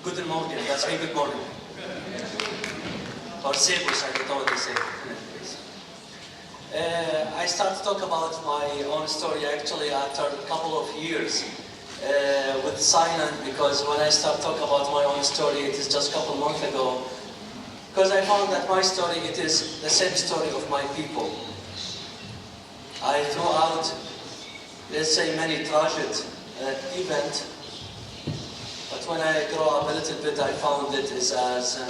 Guten Morgen, that's me, good morning. Or Servus, I don't know what they say. I start to talk about my own story actually after a couple of years with silent, because when I start talk about my own story, it is just a couple months ago. Because I found that my story, it is the same story of my people. I threw out, let's say, many tragic events, but when I grow up a little bit, I found it as a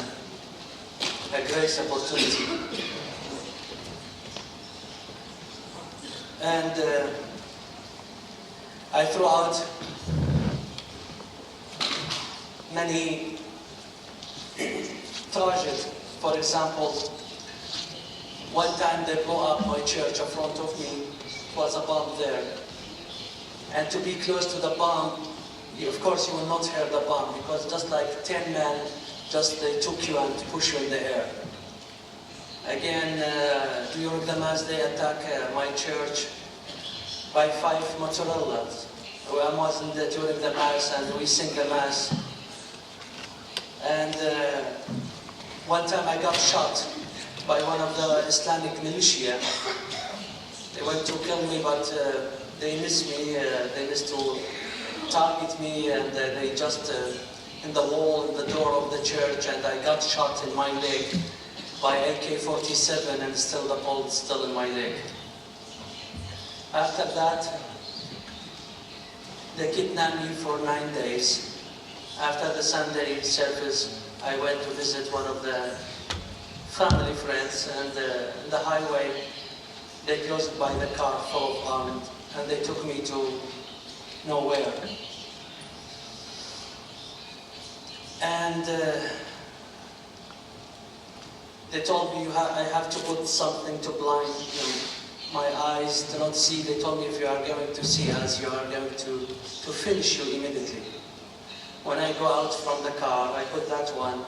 great opportunity. And I threw out many tragic. For example, one time they blew up my church in front of me. It was a bomb there. And to be close to the bomb, of course you will not hear the bomb, because just like 10 men, they took you and pushed you in the air. Again, during the Mass they attack my church by 5 mozzarellas. I was during the Mass and we sing the Mass. And one time I got shot by one of the Islamic militia. They went to kill me, but they missed me. They missed to target me, and they just in the wall, in the door of the church, and I got shot in my leg by AK-47, and still the bullet still in my leg. After that, they kidnapped me for 9 days. After the Sunday service, I went to visit one of the family friends, and in the highway, they closed by the car full of armed, and they took me to nowhere. And they told me I have to put something to blind my eyes to not see. They told me if you are going to see us, you are going to finish you immediately. When I go out from the car, I put that one,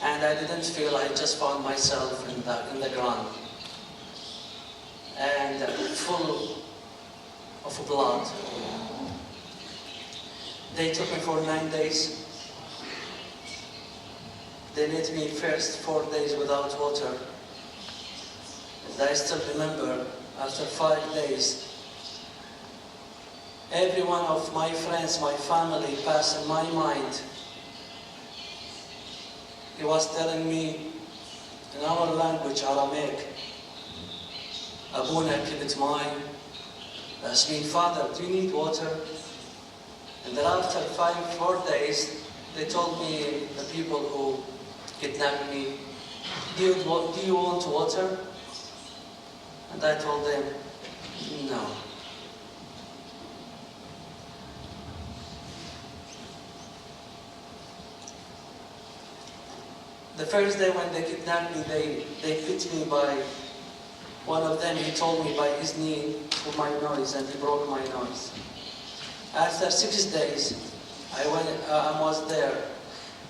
and I didn't feel, I just found myself in the ground. And full of blood. They took me for 9 days. They let me first 4 days without water. And I still remember, after 5 days, every one of my friends, my family passed in my mind. He was telling me in our language, Aramaic, Abuna kibit mai. That means, Father, do you need water? And then after 4 days, they told me, the people who kidnapped me, do you want water? And I told them, no. The first day when they kidnapped me, they hit me by, one of them, he told me by his knee to my nose, and he broke my nose. After 6 days, I was there.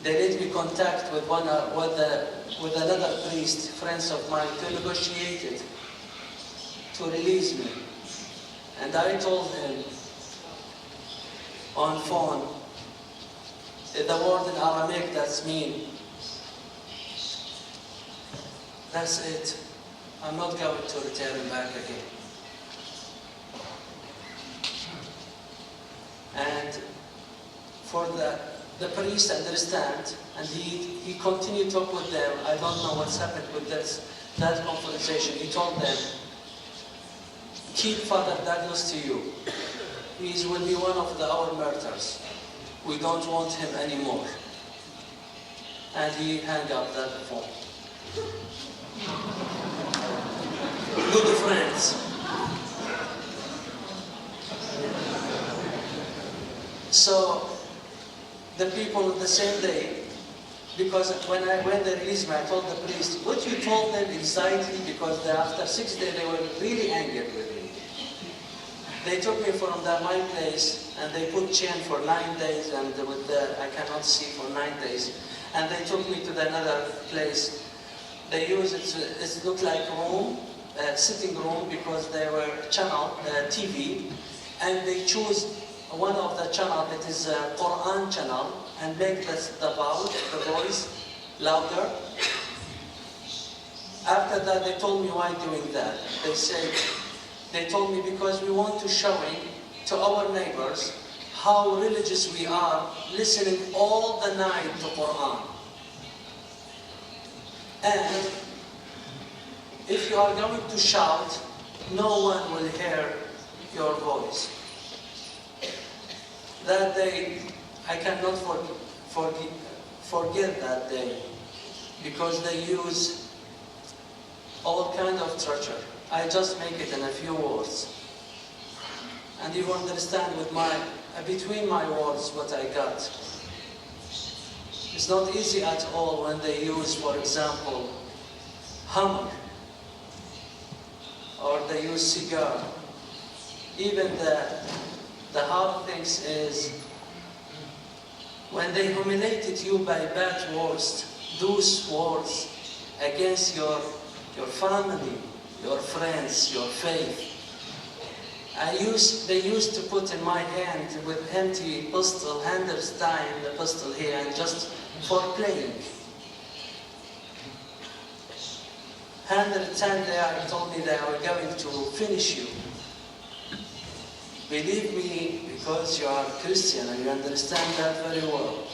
They let me contact with another priest, friends of mine, to negotiate it, to release me. And I told him on phone, the word in Aramaic, that's mean. That's it. I'm not going to return back again. And for the priest understand, and he continued to talk with them. I don't know what's happened with that conversation. He told them, keep Father Douglas to you. He will be one of our martyrs. We don't want him anymore. And he hung up that phone. Good friends. So the people the same day, because when they released me, I told the priest, what you told them exactly, because after 6 days they were really angry with me. They took me from my place and they put chain for 9 days, and I cannot see for 9 days. And they took me to another place. They use it looked like room, sitting room, because they were channel TV, and they choose one of the channel, it is a Quran channel, and make the voice louder. After that, they told me why doing that. They told me because we want to showing to our neighbors how religious we are, listening all the night to Quran. And if you are going to shout, no one will hear your voice. That day, I cannot forget that day, because they use all kind of torture. I just make it in a few words. And you understand with between my words what I got. It's not easy at all when they use, for example, hammer, or they use cigar. Even the hard things is when they humiliated you by bad words, those words against your family, your friends, your faith. They used to put in my hand with empty pistol, handles tying the pistol here, and just for playing. 110 there told me they were going to finish you. Believe me, because you are Christian and you understand that very well.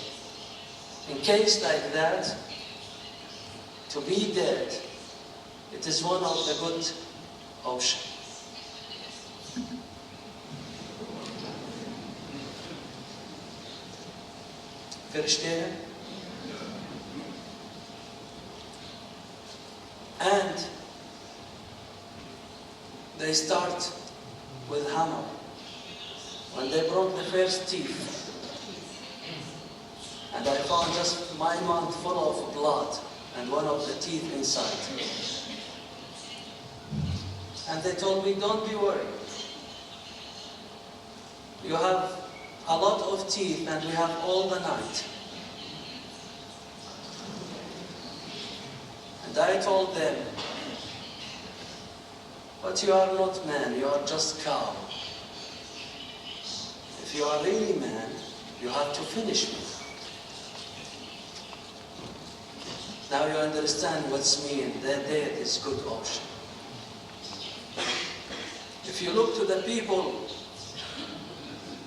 In case like that, to be dead, it is one of the good options. Verstehen? And they start with hammer. When they broke the first teeth, and I found just my mouth full of blood and one of the teeth inside. And they told me, don't be worried. You have a lot of teeth and we have all the night. And I told them, but you are not man, you are just cow. If you are really man, you have to finish me. Now you understand what's mean, that death is good option. If you look to the people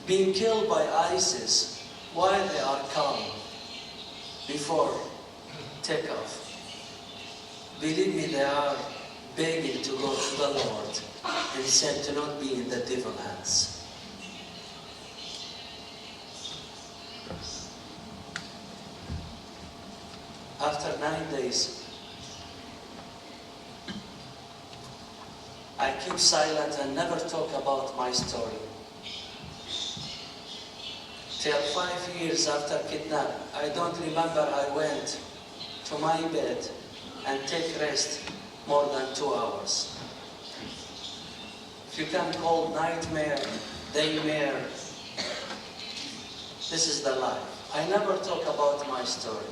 being killed by ISIS while they are calm before takeoff, believe me, they are begging to go to the Lord and said to not be in the devil's hands. After 9 days, I keep silent and never talk about my story. Till 5 years after kidnap, I don't remember I went to my bed and take rest more than 2 hours. If you can call nightmare, daymare, this is the life. I never talk about my story.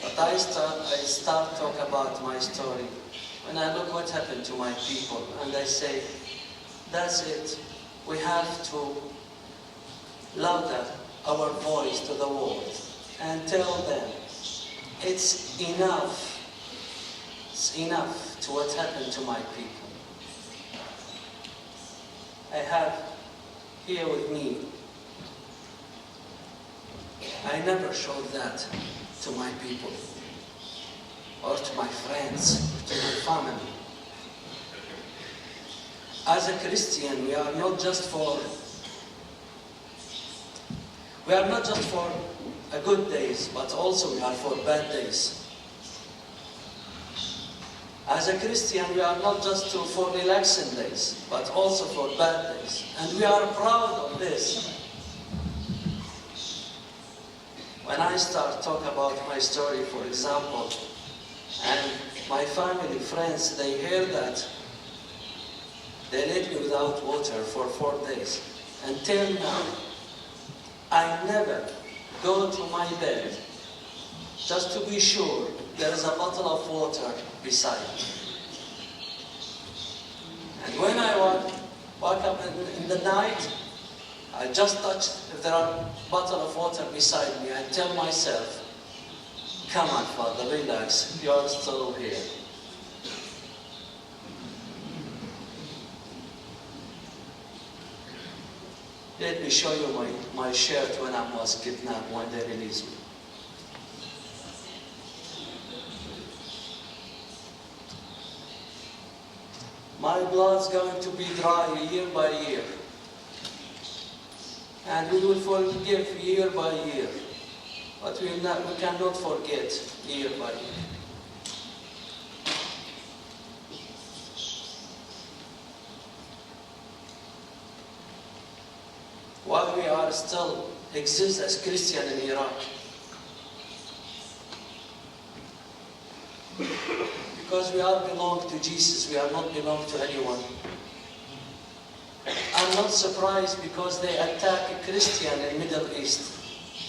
But I start talk about my story when I look what happened to my people, and I say, that's it. We have to louder our voice to the world and tell them it's enough. It's enough to what happened to my people. I have here with me, I never showed that to my people, or to my friends, or to my family. As a Christian, we are not just for a good days, but also we are for bad days. As a Christian, we are not just for relaxing days, but also for bad days. And we are proud of this. When I start talk about my story, for example, and my family, friends, they hear that, they left me without water for 4 days. Until now, I never go to my bed just to be sure there is a bottle of water beside me. And when I wake up in the night, I just touch, if there are a bottle of water beside me, I tell myself, come on, Father, relax, you are still here. Let me show you my shirt when I was kidnapped, when they released me. My blood's going to be dry year by year. And we will forgive year by year. But we cannot forget year by year. Why we are still exist as Christian in Iraq? Because we are belong to Jesus, we are not belong to anyone. I'm not surprised because they attack a Christian in Middle East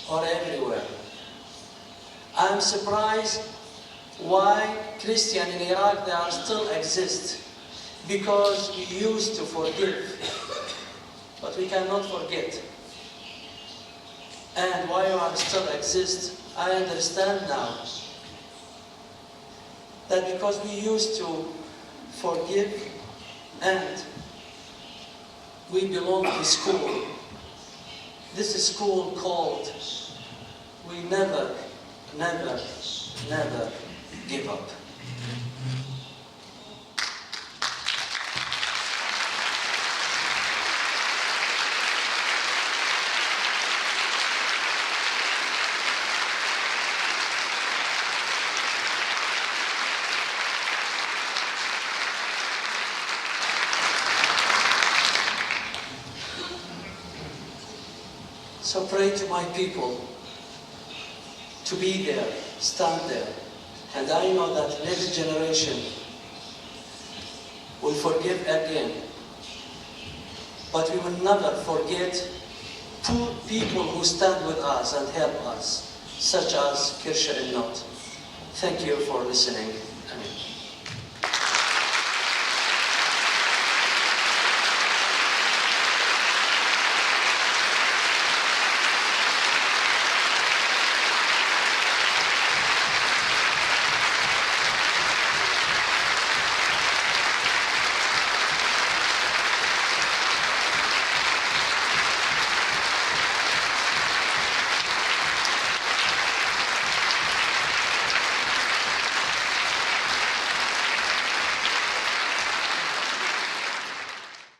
or everywhere. I'm surprised why Christian in Iraq, they are still exist. Because we used to forgive, but we cannot forget. And why we are still exist, I understand now. That because we used to forgive and we belong to school. This is school called we never, never, never give up. So pray to my people to be there, stand there. And I know that next generation will forgive again. But we will never forget two people who stand with us and help us, such as Kirche and Not. Thank you for listening. Amen.